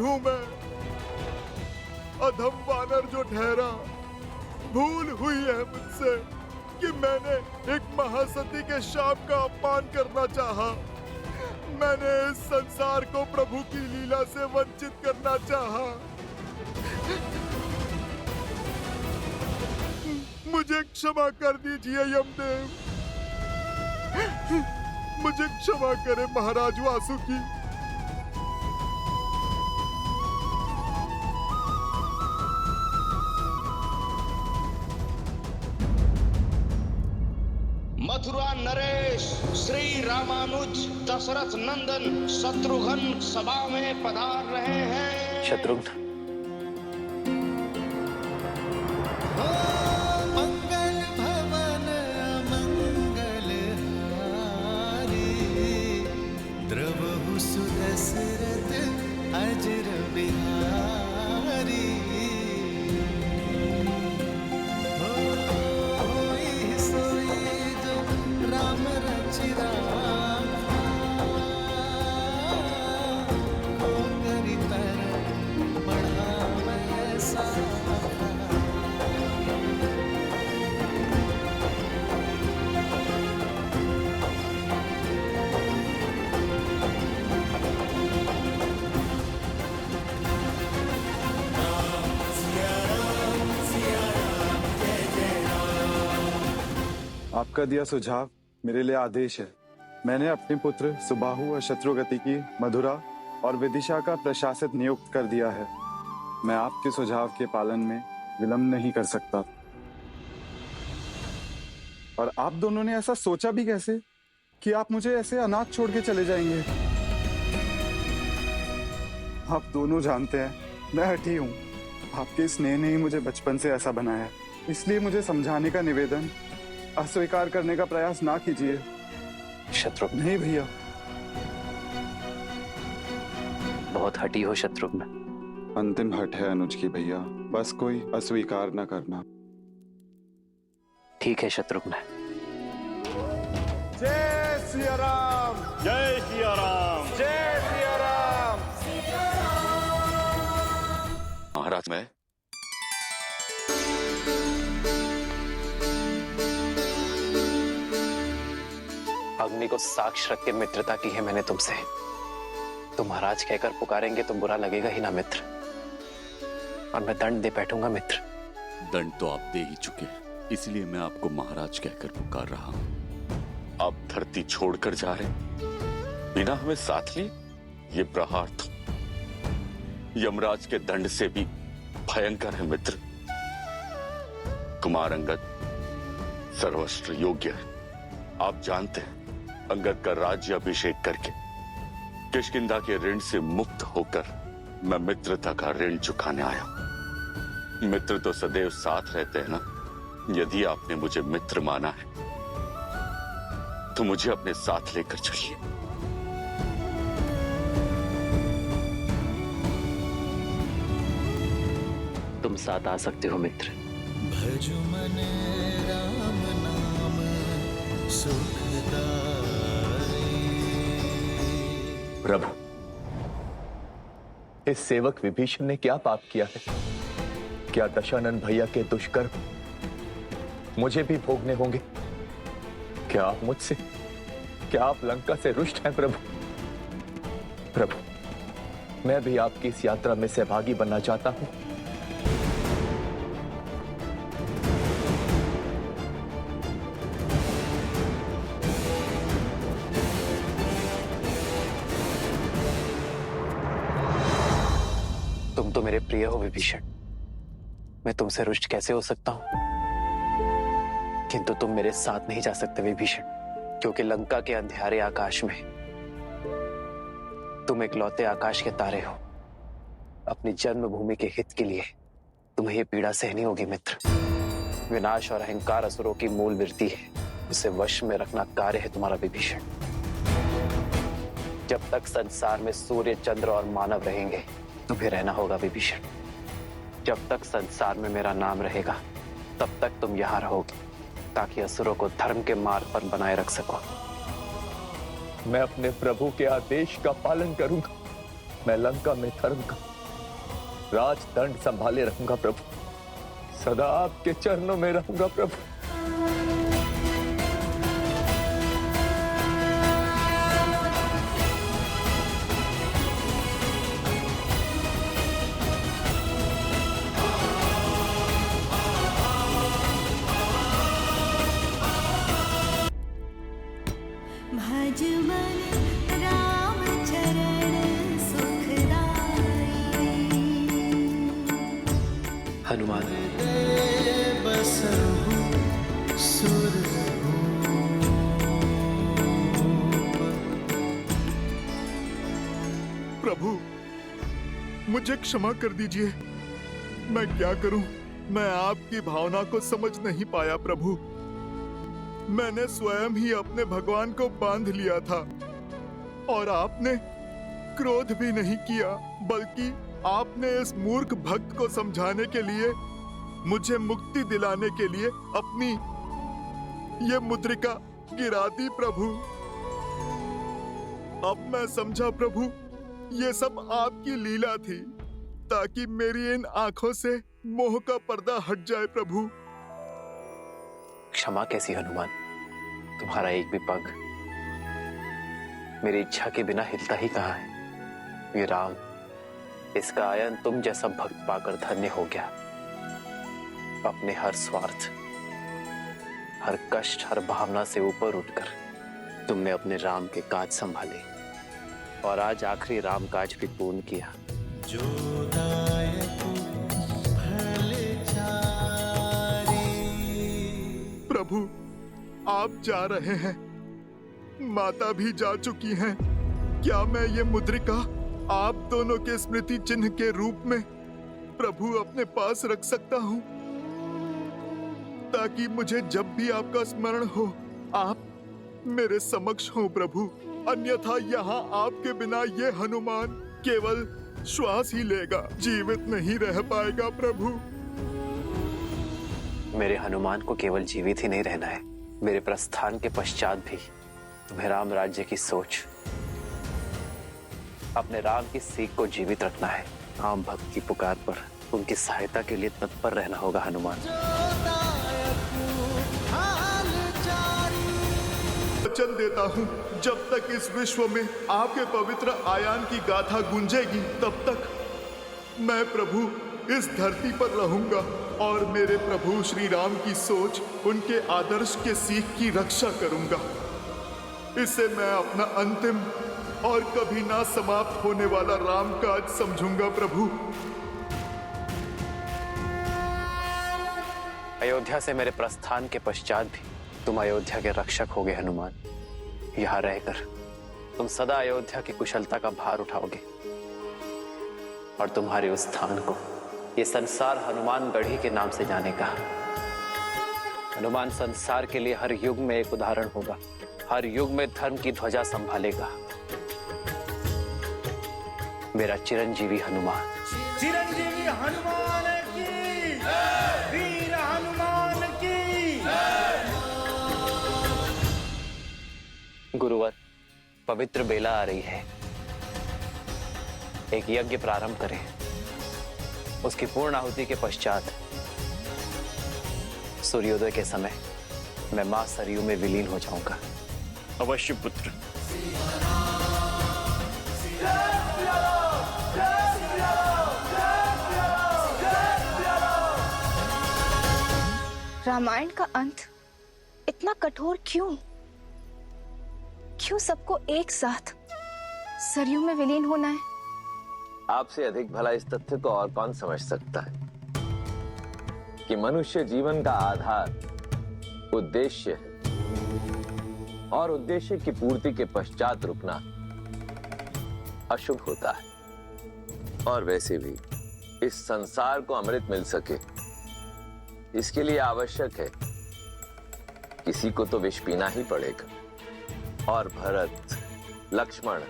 हूं मैं, अधम वानर जो ठहरा। भूल हुई है मुझसे कि मैंने एक महासती के शाप का अपमान करना चाहा। मैंने इस संसार को प्रभु की लीला से वंचित करना चाहा। मुझे क्षमा कर दीजिए यमदेव, मुझे क्षमा करें महाराज वासुकी। मथुरा नरेश श्री रामानुज दशरथ नंदन शत्रुघ्न सभा में पधार रहे हैं। शत्रुघ्न, मंगल भवन मंगल हारी, द्रवहु सुदशरथ अजर बिहारी। होई सोई जो राम रचिरा, को करी तर बढ़ावे सा। आपका दिया सुझाव मेरे लिए आदेश है। मैंने अपने पुत्र सुबाहु और शत्रुगति की मधुरा और विदिशा का प्रशासक नियुक्त कर दिया है। मैं आपके सुझाव के पालन में विलंब नहीं कर सकता। और आप दोनों ने ऐसा सोचा भी कैसे कि आप मुझे ऐसे अनाथ छोड़ के चले जाएंगे? आप दोनों जानते हैं मैं हठी हूं। आपके स्नेह ने ही मुझे बचपन से ऐसा बनाया, इसलिए मुझे समझाने का निवेदन अस्वीकार करने का प्रयास ना कीजिए। शत्रुघ्न, नहीं भैया, बहुत हठी हो शत्रुघ्न। अंतिम हट है अनुज की भैया, बस कोई अस्वीकार न करना। ठीक है शत्रुघ्न। जय सिया राम, जय सिया राम। जय सिया राम। महाराज, मैं अग्नि को साक्ष रख के मित्रता की है मैंने तुमसे। तुम महाराज कहकर पुकारेंगे तो बुरा लगेगा ही ना मित्र, और मैं दंड दे बैठूंगा मित्र। दंड तो आप दे ही चुके हैं, इसलिए मैं आपको महाराज कहकर पुकार रहा हूं। आप धरती छोड़कर जा रहे बिना हमें साथ लिए, ये प्रहार तो यमराज के दंड से भी भयंकर है मित्र। कुमार अंगद सर्वश्रेष्ठ योग्य है। आप जानते हैं अंगद का राज्य अभिषेक करके किष्किंधा के ऋण से मुक्त होकर मैं मित्रता का ऋण चुकाने आया। मित्र तो सदैव साथ रहते हैं ना। यदि आपने मुझे मित्र माना है तो मुझे अपने साथ लेकर चलिए। तुम साथ आ सकते हो मित्र। भजु मन राम नाम सुखदाई। प्रभु, इस सेवक विभीषण ने क्या पाप किया है? क्या दशानन भैया के दुष्कर्म मुझे भी भोगने होंगे? क्या आप मुझसे, क्या आप लंका से रुष्ट हैं प्रभु? प्रभु, मैं भी आपकी इस यात्रा में सहभागी बनना चाहता हूं। तुम तो मेरे प्रिय हो विभीषण, मैं तुमसे रुष्ट कैसे हो सकता हूं? किंतु तुम मेरे साथ नहीं जा सकते विभीषण, क्योंकि लंका के अंधेरे आकाश में तुम इकलौते आकाश के तारे हो। अपनी जन्मभूमि के हित के लिए तुम्हें यह पीड़ा सहनी होगी मित्र। विनाश और अहंकार असुरों की मूल वृत्ति है, उसे वश में रखना कार्य है तुम्हारा विभीषण। जब तक संसार में सूर्य, चंद्र और मानव रहेंगे तुम्हें रहना होगा विभीषण। जब तक संसार में मेरा नाम रहेगा तब तक तुम यहां रहोगे, ताकि असुरों को धर्म के मार्ग पर बनाए रख सको। मैं अपने प्रभु के आदेश का पालन करूंगा। मैं लंका में धर्म का, राजदंड संभाले रहूंगा प्रभु, सदा आपके चरणों में रहूंगा प्रभु। भज मन राम चरण सुखदाई। हनुमान, बसहु सुर प्रभु, मुझे क्षमा कर दीजिए। मैं क्या करूं? मैं आपकी भावना को समझ नहीं पाया प्रभु। मैंने स्वयं ही अपने भगवान को बांध लिया था और आपने क्रोध भी नहीं किया, बल्कि आपने इस मूर्ख भक्त को समझाने के लिए, मुझे मुक्ति दिलाने के लिए अपनी ये मुद्रिका गिरा दी प्रभु। अब मैं समझा प्रभु, ये सब आपकी लीला थी ताकि मेरी इन आंखों से मोह का पर्दा हट जाए प्रभु। क्षमा कैसी हनुमान? तुम्हारा एक भी पग मेरी इच्छा के बिना हिलता ही कहाँ है। ये राम, इसका आयन तुम जैसा भक्त पाकर धन्य हो गया। अपने हर स्वार्थ, हर कष्ट, हर भावना से ऊपर उठकर तुमने अपने राम के काज संभाले और आज आखिरी राम काज भी पूर्ण किया। जो दायक प्रभु, आप जा रहे हैं, माता भी जा चुकी हैं। क्या मैं ये मुद्रिका आप दोनों के स्मृति चिन्ह के रूप में प्रभु अपने पास रख सकता हूं, ताकि मुझे जब भी आपका स्मरण हो आप मेरे समक्ष हो प्रभु। अन्यथा यहाँ आपके बिना ये हनुमान केवल श्वास ही लेगा, जीवित नहीं रह पाएगा प्रभु। मेरे हनुमान को केवल जीवित ही नहीं रहना है, मेरे प्रस्थान के पश्चात भी तुम्हें राम राज्य की सोच, अपने राम की सीख को जीवित रखना है। आम भक्त की पुकार पर उनकी सहायता के लिए तत्पर रहना होगा हनुमान। वचन देता हूँ, जब तक इस विश्व में आपके पवित्र आयान की गाथा गूंजेगी, तब तक मैं प्रभु इस धरती पर रहूंगा और मेरे प्रभु श्री राम की सोच, उनके आदर्श के सीख की रक्षा करूंगा। इसे मैं अपना अंतिम और कभी ना समाप्त होने वाला राम काज समझूंगा प्रभु। अयोध्या से मेरे प्रस्थान के पश्चात भी तुम अयोध्या के रक्षक होगे हनुमान। यहाँ रहकर तुम सदा अयोध्या की कुशलता का भार उठाओगे और तुम्हारे उस स्थान को ये संसार हनुमान गढ़ी के नाम से जानेगा। हनुमान संसार के लिए हर युग में एक उदाहरण होगा, हर युग में धर्म की ध्वजा संभालेगा। मेरा चिरंजीवी हनुमान। चिरंजीवी हनुमान की, वीर हनुमान की। गुरुवर, पवित्र बेला आ रही है, एक यज्ञ प्रारंभ करें। उसकी पूर्ण आहुति के पश्चात सूर्योदय के समय मैं मां सरयू में विलीन हो जाऊंगा। अवश्य पुत्र। रामायण का अंत इतना कठोर क्यों? क्यों सबको एक साथ सरयू में विलीन होना है? आपसे अधिक भला इस तथ्य को और कौन समझ सकता है कि मनुष्य जीवन का आधार उद्देश्य है और उद्देश्य की पूर्ति के पश्चात रुकना अशुभ होता है। और वैसे भी इस संसार को अमृत मिल सके, इसके लिए आवश्यक है किसी को तो विष पीना ही पड़ेगा। और भरत, लक्ष्मण,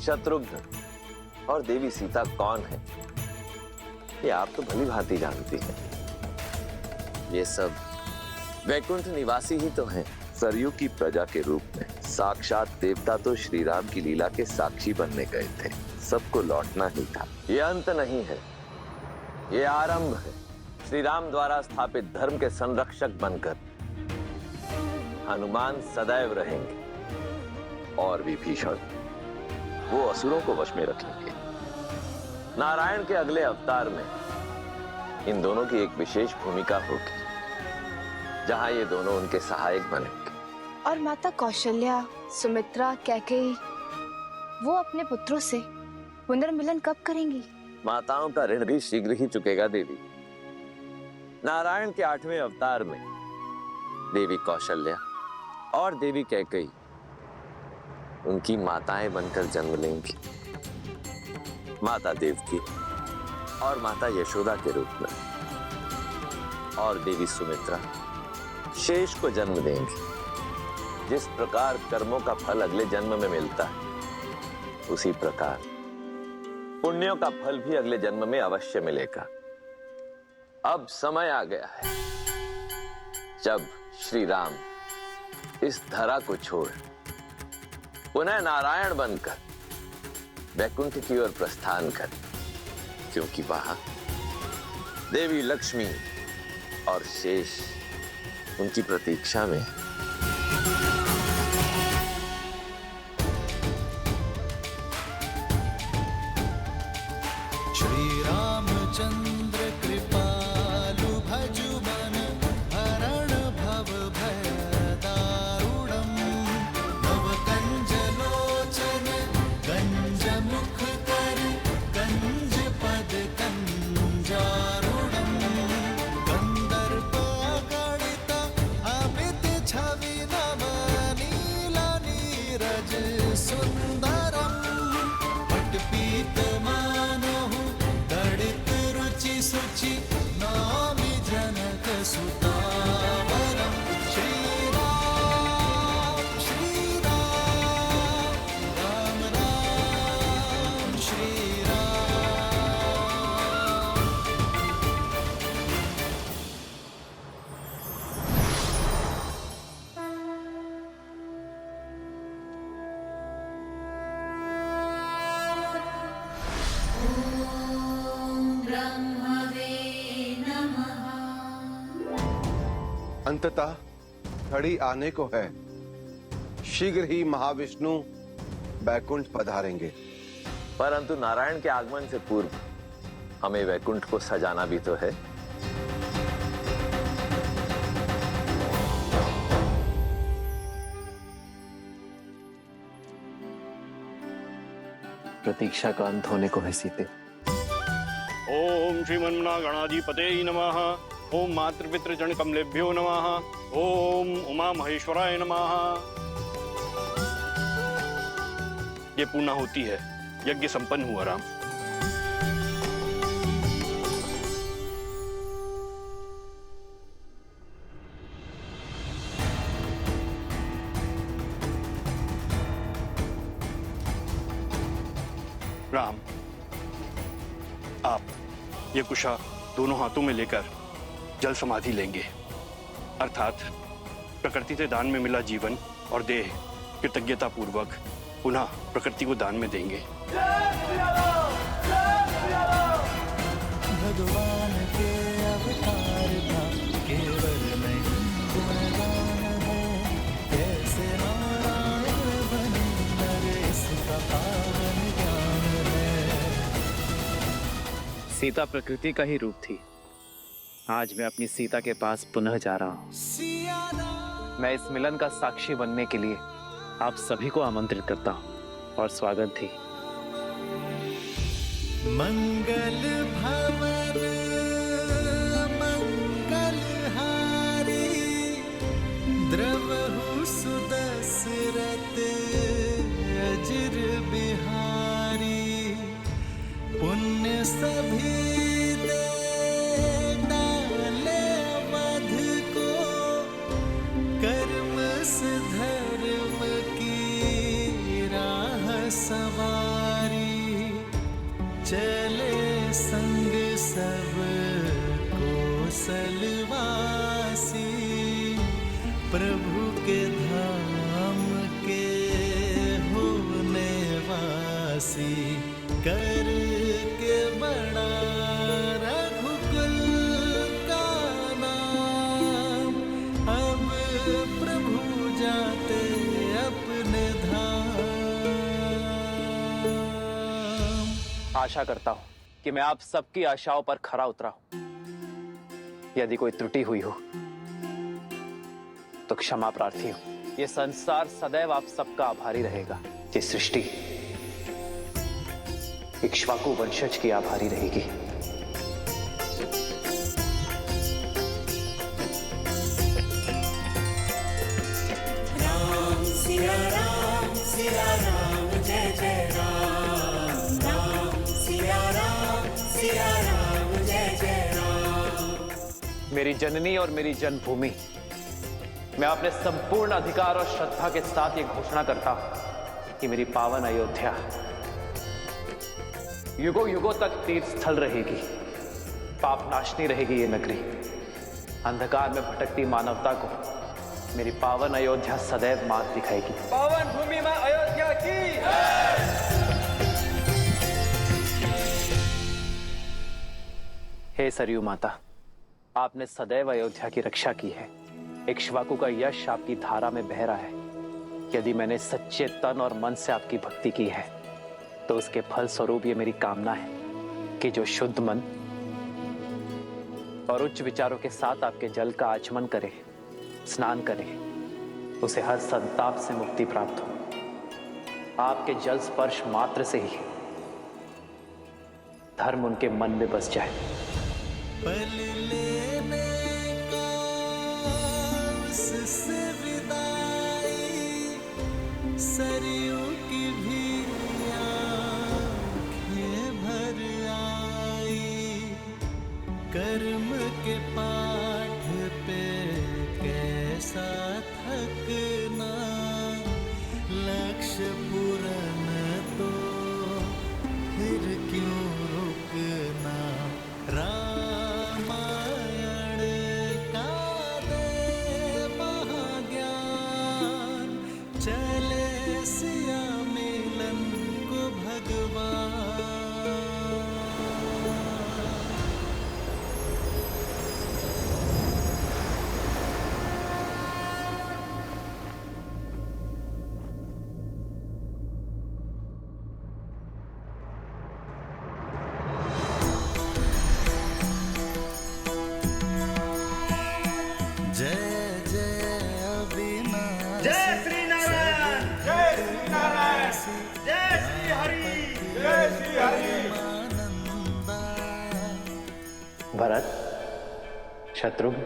शत्रुघ्न और देवी सीता कौन है, ये आप तो भली भांति जानती हैं। ये सब वैकुंठ निवासी ही तो हैं। सरयू की प्रजा के रूप में साक्षात देवता तो श्री राम की लीला के साक्षी बनने गए थे। सबको लौटना ही था। ये अंत नहीं है, ये आरंभ है। श्री राम द्वारा स्थापित धर्म के संरक्षक बनकर हनुमान सदैव रहेंगे और विभीषण वो असुरों को वश में रखेंगे। नारायण के अगले अवतार में इन दोनों की एक विशेष भूमिका होगी, जहां ये दोनों उनके सहायक बनेंगे। और माता कौशल्या, सुमित्रा, कैकेयी वो अपने पुत्रों से पुनर्मिलन कब करेंगी? माताओं का ऋण भी शीघ्र ही चुकेगा देवी। नारायण के 8वें अवतार में देवी कौशल्या और देवी कैकेयी उनकी माताएं बनकर जन्म लेंगी। माता देवकी और माता यशोदा के रूप में, और देवी सुमित्रा शेष को जन्म देंगी। जिस प्रकार कर्मों का फल अगले जन्म में मिलता है, उसी प्रकार पुण्यों का फल भी अगले जन्म में अवश्य मिलेगा। अब समय आ गया है जब श्री राम इस धरा को छोड़ पुनः नारायण बनकर वैकुंठ की ओर प्रस्थान कर, क्योंकि वहां देवी लक्ष्मी और शेष उनकी प्रतीक्षा में है। श्री रामचंद्र कृपालु भजु मन हरण भव भय दारुणम नव कंज लोचन कंज मुख कर कंज पद कंजारुणम गंधर्व गणित अमित छवि नव नील नीरज सुंदरम पटपीत मानहु दड़ित रुचि सुचि नामि जनक सुतावरम श्री राम राम राम श्री राम। अंततः घड़ी आने को है। शीघ्र ही महाविष्णु बैकुंठ पधारेंगे। परंतु नारायण के आगमन से पूर्व हमें वैकुंठ को सजाना भी तो है। प्रतीक्षा का अंत होने को है सीते। ओम श्रीमन्नागणाधिपते नमः। ओम मातृपितृजन कमलेभ्यो नमः। ओम उमा महेश्वराय नमः। ये पूर्णा होती है, यज्ञ संपन्न हुआ राम। राम, आप ये कुशा दोनों हाथों में लेकर जल समाधि लेंगे, अर्थात प्रकृति से दान में मिला जीवन और देह कृतज्ञता पूर्वक पुनः प्रकृति को दान में देंगे। भगवान के अवतार था केवल नहीं गुणगान है, कैसे नारायण बने नरेश का पावन ज्ञान है। सीता प्रकृति का ही रूप थी। आज मैं अपनी सीता के पास पुनः जा रहा हूँ। मैं इस मिलन का साक्षी बनने के लिए आप सभी को आमंत्रित करता हूँ और स्वागत थी। मंगल भवन मंगल हारी द्रवहु सुदशरथ अजिर बिहारी पुण्य सभी धर्म की राह सवारी चले संग सब कौशलवासी प्रभु के धाम के होने वासी कर के बड़ा रघु आशा करता हूं कि मैं आप सबकी आशाओं पर खरा उतरा हूं। यदि कोई त्रुटि हुई हो तो क्षमा प्रार्थी हूं। ये संसार सदैव आप सबका आभारी रहेगा। ये सृष्टि इक्ष्वाकु वंशज की आभारी रहेगी। राम सिया राम जय जय राम। राम सिया राम जय जय राम। मेरी जननी और मेरी जन्मभूमि, मैं अपने संपूर्ण अधिकार और श्रद्धा के साथ ये घोषणा करता हूं कि मेरी पावन अयोध्या युगों युगों तक तीर्थ स्थल रहेगी। पाप नाशनी रहेगी ये नगरी। अंधकार में भटकती मानवता को मेरी पावन अयोध्या सदैव मार्ग दिखाएगी। पावन भूमि में अयोध्या की हे सरयू माता, आपने सदैव अयोध्या की रक्षा की है। इक्ष्वाकु का यश आपकी धारा में बह रहा है। यदि मैंने सच्चे तन और मन से आपकी भक्ति की है तो उसके फल स्वरूप ये मेरी कामना है कि जो शुद्ध मन और उच्च विचारों के साथ आपके जल का आचमन करे, स्नान करे, उसे हर संताप से मुक्ति प्राप्त हो। आपके जल स्पर्श मात्र से ही धर्म उनके मन में बस जाए। पल लेने का उससे विदाई, सरयू की भी आँखें भर आई। कर्म के पाठ पे कैसा थकना, लक्ष्य पूर्ण तो फिर क्यों रुकना। रामायण का दे महाज्ञान, चले सिया मिलन को भगवान। जय जय अविनाशी, जय श्री नारायण, जय श्री नारायण, जय श्री हरि, जय श्री हरि। भरत, शत्रुघ्न,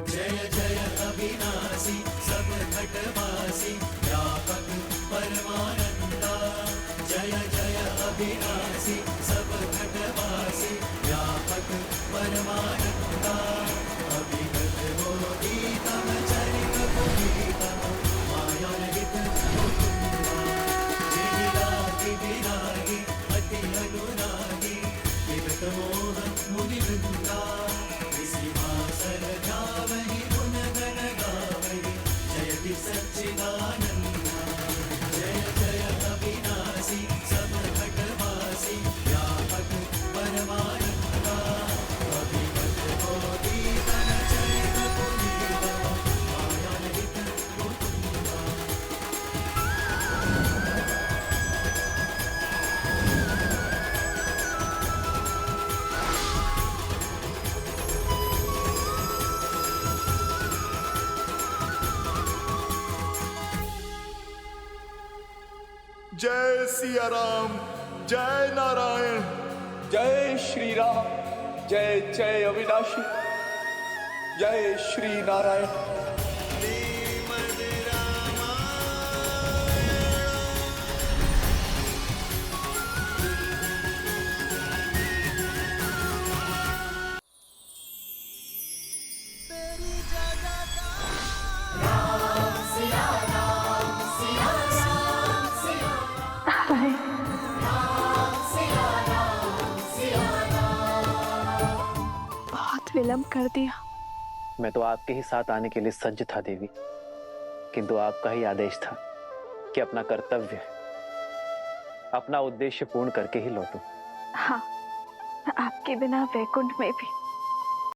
जय जय अविनाशी, सब घटवासी, व्यापक परमानंदा। जय जय अविनाशी, सब घटवासी, व्यापक परमानंदा। अभिगत होती तम चरित पुनीतम, माया रहित मुकुंदा। जिनि लागी विरागी, अति अनुरागी, विगत मोह मुनि वृंदा। विसिभासर ध्यावहि गुण गण गावहि, जयति सच्चिदानंदा। जय जय अविनाशी, सब घटवासी, व्यापक परमानंदा। अभिगत होती तम चरित पुनीतम, माया रहित मुकुंदा। जय सिया राम, जय नारायण। जय श्री राम, जय जय अविनाशी, जय श्री नारायण। बहुत विलंब कर दिया। मैं तो आपके ही साथ आने के लिए सज्ज था देवी, किंतु आपका ही आदेश था कि अपना कर्तव्य, अपना उद्देश्य पूर्ण करके ही लौटूं। हाँ, आपके बिना वैकुंठ में भी